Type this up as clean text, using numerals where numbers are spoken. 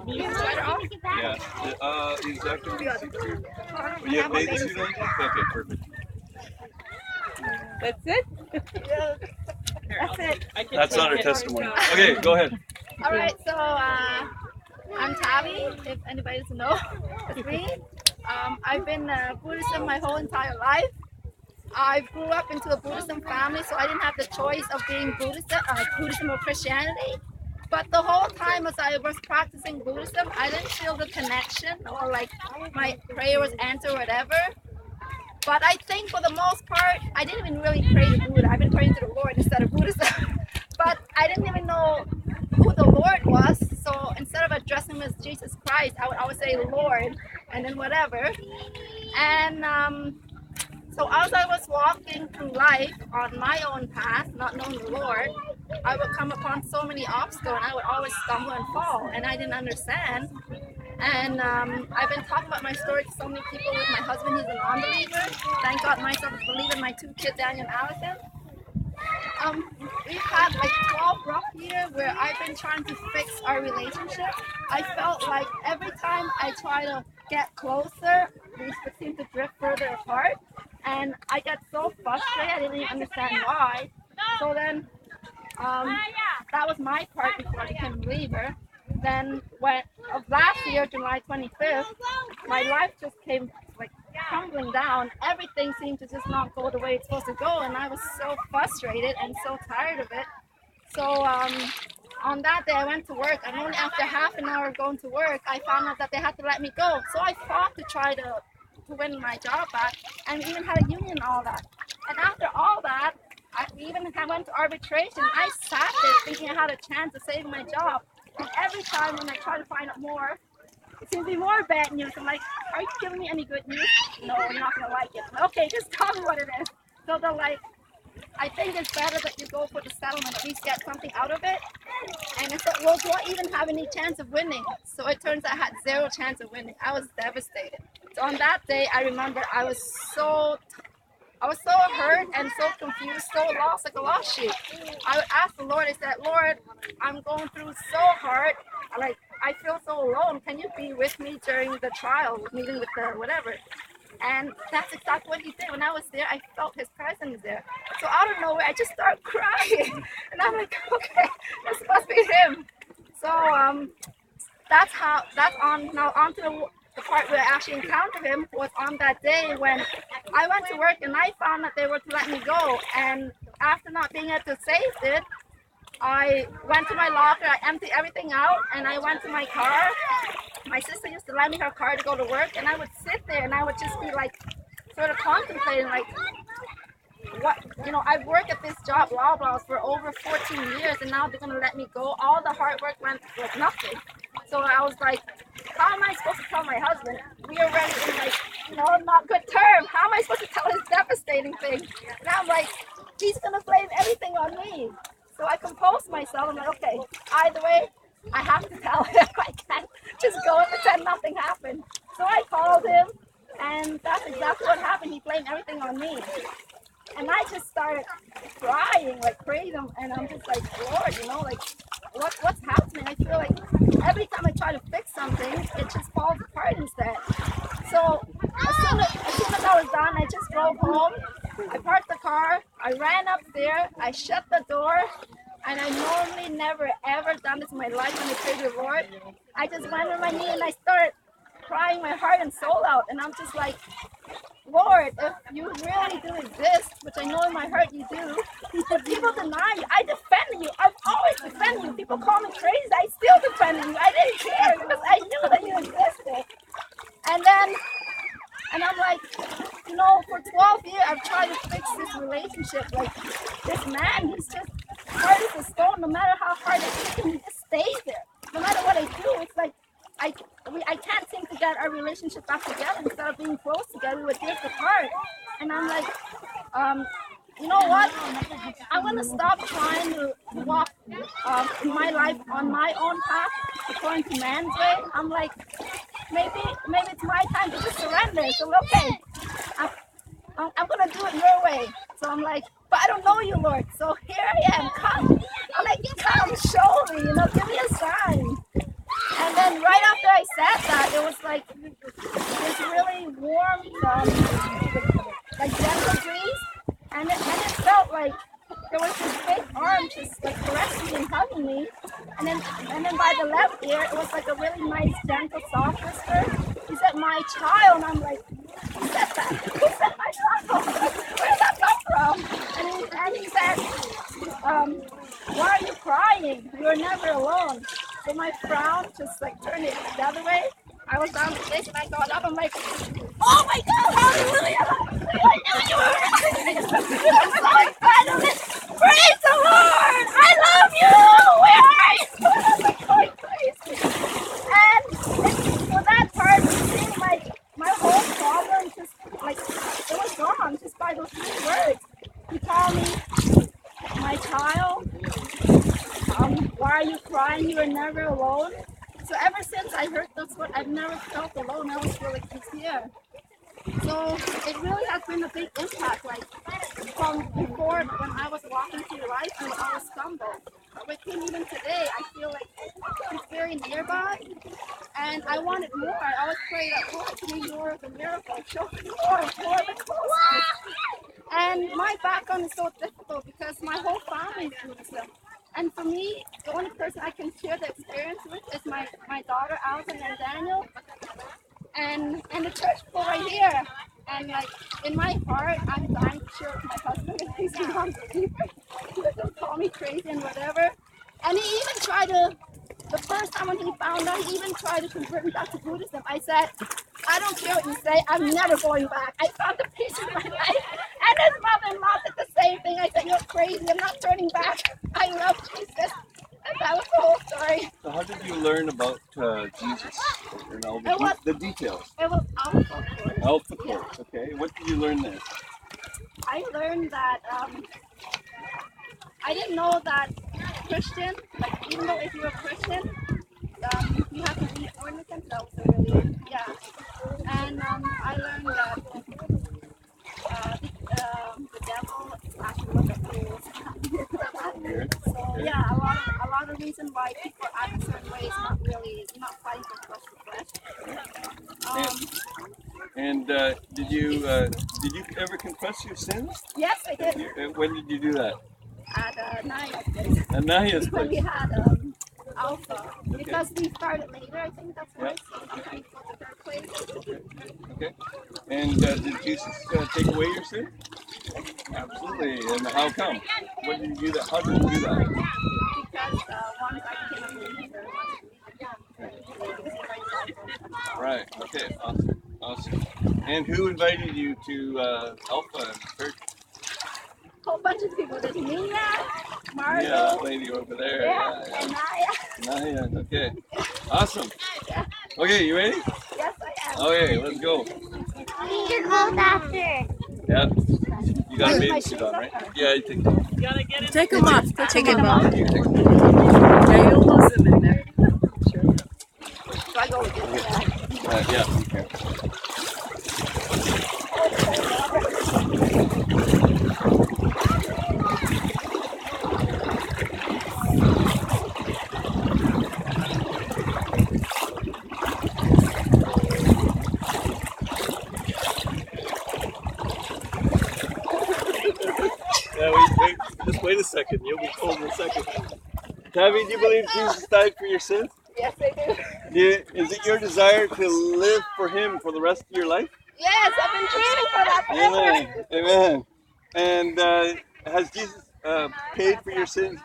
Yeah. Is that going to be secure? You have bathing suit on? Okay, perfect. That's it? That's it. That's not her testimony. Okay, go ahead. All right, so I'm Tavi, if anybody doesn't know. It's me. I've been Buddhism my whole entire life. I grew up into a Buddhism family, so I didn't have the choice of being Buddhism or Christianity. But the whole time as I was practicing Buddhism, I didn't feel the connection or like my prayer was answered or whatever. But I think for the most part, I didn't even really pray to Buddha. I've been praying to the Lord instead of Buddhism. But I didn't even know who the Lord was. So instead of addressing him as Jesus Christ, I would always say Lord and then whatever. And so as I was walking through life on my own path, not knowing the Lord, I would come upon so many obstacles and I would always stumble and fall, and I didn't understand. And I've been talking about my story to so many people. With my husband, he's a non-believer. Thank God myself is a believer. My two kids, Daniel and Allison. We've had like 12 rough years where I've been trying to fix our relationship. I felt like every time I try to get closer, we seem to drift further apart. And I get so frustrated, I didn't even understand why. So then, that was my part before I became a believer. Then, of last year, July 25th, my life just came like crumbling down. Everything seemed to just not go the way it's supposed to go, and I was so frustrated and so tired of it. So, on that day, I went to work, and only after half an hour of going to work, I found out that they had to let me go. So I fought to try to win my job back, and we even had a union and all that. And after all that, I went to arbitration. I sat there thinking I had a chance of saving my job. And every time when I try to find out more, it seems to be more bad news. I'm like, are you giving me any good news? No, you're not going to like it. I'm like, okay, just tell me what it is. So they're like, I think it's better that you go for the settlement, at least get something out of it. And I said, well, do I even have any chance of winning? So it turns out I had zero chance of winning. I was devastated. So on that day, I remember I was so hurt and so confused, so lost, like a lost sheep. I would ask the Lord, I said, Lord, I'm going through so hard. I feel so alone. Can you be with me during the trial, meeting with the whatever? And that's exactly what he did. When I was there, I felt his presence there. So out of nowhere, I just started crying. And I'm like, okay, this must be him. So on to the part where I actually encountered him was on that day when I went to work and I found that they were to let me go. And after not being able to save it, I went to my locker, I emptied everything out, and I went to my car. My sister used to lend me her car to go to work, and I would sit there and I would just be like, sort of contemplating, like, I've worked at this job, Loblaws, for over 14 years, and now they're going to let me go. All the hard work went like nothing. So I was like, how am I supposed to tell my husband? We are already in not good terms. How am I supposed to tell his devastating thing? And I'm like, he's going to blame everything on me. So I composed myself. I'm like, okay, either way, I have to tell him. I can't just go and pretend nothing happened. So I called him, and that's exactly what happened. He blamed everything on me. And I just started crying like crazy, and I'm just like, Lord, what's happening? I feel like every time I try to fix something, it just falls apart instead. So as soon as I was done, I just drove home. I parked the car, I ran upstairs, I shut the door, and I normally never ever done this in my life when I prayed to the Lord. I just went on my knee and I started crying my heart and soul out, and I'm just like, Lord, if you really do exist, which I know in my heart you do, if people deny you, I defend you. I've always defended you. People call me crazy, I still defend you. I didn't care because I knew that you existed. And I'm like, for 12 years, I've tried to fix this relationship. Like, this man, he's just hard as a stone. No matter how hard I kick him, he just stays there. No matter what I do, it's like, I can't seem to get our relationship back together. Instead of being close together, we would drift apart. And I'm like, you know what? I'm going to stop trying to walk in my life on my own path according to man's way. I'm like, maybe it's my time to just surrender. So, okay, I'm going to do it your way. So I'm like, but I don't know you, Lord. So here I am. Come. I'm like, come, show me, give me a sign. And then right said that, it was like this really warm, like gentle breeze, and it felt like there was this big arm just like caressing and hugging me, and then by the left ear, it was like a really nice, gentle, soft whisper. He said, "My child," and I'm like, "Who said that? Who said my child? Where did that come from?" And he said, "Why are you crying? You're never alone." So my frown just like turned it the other way. I was down the place and I got up. I'm like, "Oh my God, hallelujah! I knew you were right." I'm so excited. Praise the Lord! I love you! Where are you? I'm like going crazy. And for that part, it seemed like my whole problem just like it was gone just by those 3 words. He called me my child. Why are you crying? You are never alone. So ever since I heard those words, I've never felt alone. I always feel like he's here. So it really has been a big impact. Like from before, when I was walking through life, I would always stumble. With him even today, I feel like he's very nearby, and I wanted more. I always pray that, Lord, give me more of the miracle. Show me more of the closeness. And my background is so difficult because my whole family is Buddhism. And for me, the only person I can share the experience with is my daughter, Alvin and Daniel, and the church people right here. And like in my heart, I'm dying to share with my husband in case he's not a believer. He would call me crazy and whatever. And he even tried to, the first time when he found out, he even tried to convert me back to Buddhism. I said, "I don't care what you say, I'm never going back. I found the peace in my life." And his mother-in-law did the same thing. I said, "You're crazy, I'm not turning back. I love Jesus." And that was the whole story. So how did you learn about Jesus and all the details? It was Alpha Course. Alpha Course, okay. What did you learn there? I learned that I didn't know that Christian, like even though if you're a Christian, you have to be born again. That was a really, yeah. And I learned that the devil actually was a fool. So yeah, a lot of reason why people act a certain way is not really, you're not fighting for flesh to flesh. And did you ever confess your sins? Yes, I did. When did you do that? At Naya's place. At Naya's When we place. had Alpha. Because we started later, I think that's why. So sometimes we go to her place. Okay. And did Jesus take away your sin? Absolutely. And how come? What did you do that? How did you do that? Because once I became a believer, Right. Okay. Awesome. Awesome. And who invited you to Alpha Church? a whole bunch of people. There's Meas, Margo, Yeah, that lady over there. yeah, and Naya. Naya. Okay. Awesome. Yeah. Okay, you ready? Yes, I am. Okay, let's go. Your clothes after. Yeah. You got a bathing suit on, right? Yeah, you take them. Take them off. Take them off. You take them. Yeah, you'll lose them in there. Sure. So I go with you. Yeah, okay. Yeah, wait, just wait a second. You'll be told in a second. Tabby, do you believe Jesus died for your sins? Yes, I do. Is it your desire to live for Him for the rest of your life? Yes, I've been dreaming for that forever. Amen. Amen. And has Jesus paid for your sins